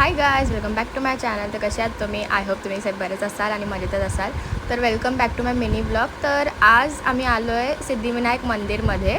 High guys, welcome back to my channel. तर कसे आहात तुम्ही? आय होप तुम्ही सगळे बरेच असाल आणि मजेतच असाल. तर welcome back to my mini blog. तर आज आम्ही आलो आहे सिद्धिविनायक मंदिरमध्ये.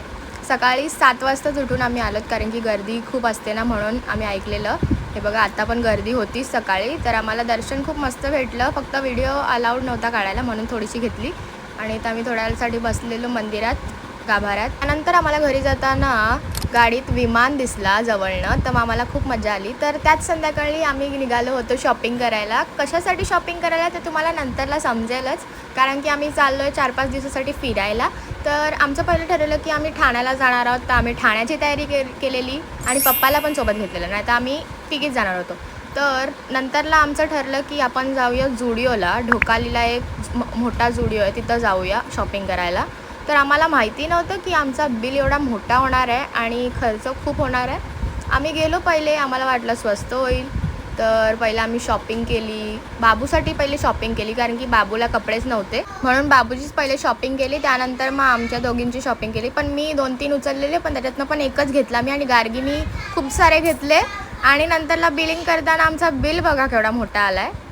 सकाळी 7 वाजताच उठून आम्ही आलो कारण की गर्दी खूप असते ना, म्हणून आम्ही ऐकलेलं. हे बघा, आता पण गर्दी होतीच सकाळी. तर आम्हाला दर्शन खूप मस्त भेटलं. फक्त व्हिडिओ अलाउड नव्हता काढायला, म्हणून थोडीशी घेतली. आणि तर आम्ही थोड्या वेळासाठी बसलेलो मंदिरात गाभाऱ्यात. त्यानंतर आम्हाला घरी जाताना गाडीत विमान दिसला जवळनं, तर आम्हाला खूप मजा आली. तर त्याच संध्याकाळी आम्ही निघालो होतो शॉपिंग करायला. कशासाठी शॉपिंग करायला ते तुम्हाला नंतरला समजेलच, कारण की आम्ही चाललो आहे 4-5 दिवसासाठी फिरायला. तर आमचं पहिलं ठरवलं की आम्ही ठाण्याला जाणार आहोत. तर आम्ही ठाण्याची तयारी केलेली आणि पप्पाला पण सोबत घेतलेलं, नाही तर आम्ही तिघीच जाणार होतो. तर नंतरला आमचं ठरलं की आपण जाऊया जुडिओला. ढोकालीला एक मोठा जुडिओ आहे, तिथं जाऊया शॉपिंग करायला. तर आम्हाला माहिती नव्हतं की आमचा बिल एवढा मोठा होणार आहे आणि खर्च खूप होणार आहे. आम्ही गेलो पहिले, आम्हाला वाटलं स्वस्त होईल. तर पहिले आम्ही शॉपिंग केली. बाबूसाठी पहिले शॉपिंग केली, कारण की बाबूला कपडेच नव्हते, म्हणून बाबूचीच पहिले शॉपिंग केली. त्यानंतर मग आमच्या दोघींची शॉपिंग केली. पण मी 2-3 उचललेले, पण त्याच्यातनं पण एकच घेतला मी. आणि गार्गीनी खूप सारे घेतले. आणि नंतरला बिलिंग करताना आमचा बिल बघा केवढा मोठा आला आहे.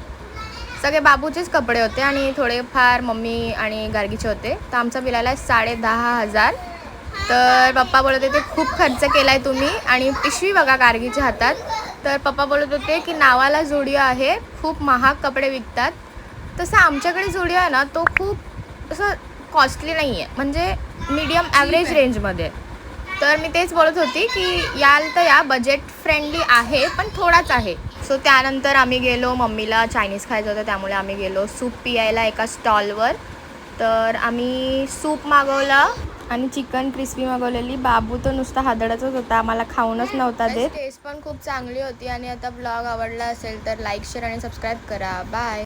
सगळे बाबूचेच कपडे होते आणि थोडेफार मम्मी आणि गार्गीचे होते. तर आमचा बिल आला 10,500. तर पप्पा बोलत होते खूप खर्च केला आहे तुम्ही. आणि पिशवी बघा गार्गीच्या हातात. तर पप्पा बोलत होते की नावाला जुडिओ आहे, खूप महाग कपडे विकतात. तसं आमच्याकडे जुडिओ आहे ना, तो खूप असं कॉस्टली नाही आहे, म्हणजे मीडियम ॲव्हरेज रेंजमध्ये. तर मी तेच बोलत होती की याल तर या, बजेट फ्रेंडली आहे पण थोडाच आहे. सो त्यानंतर आम्ही गेलो, मम्मीला चायनीज खायचं होतं त्यामुळे आम्ही गेलो सूप पियायला एका स्टॉलवर. तर आम्ही सूप मागवला आणि चिकन क्रिस्पी मागवलेली. बाबू तो नुसता हादडतच होता, आम्हाला खाऊनच नव्हता देत. टेस्ट पण खूप चांगली होती. आणि आता ब्लॉग आवडला असेल तर लाईक, शेअर आणि सबस्क्राईब करा. बाय.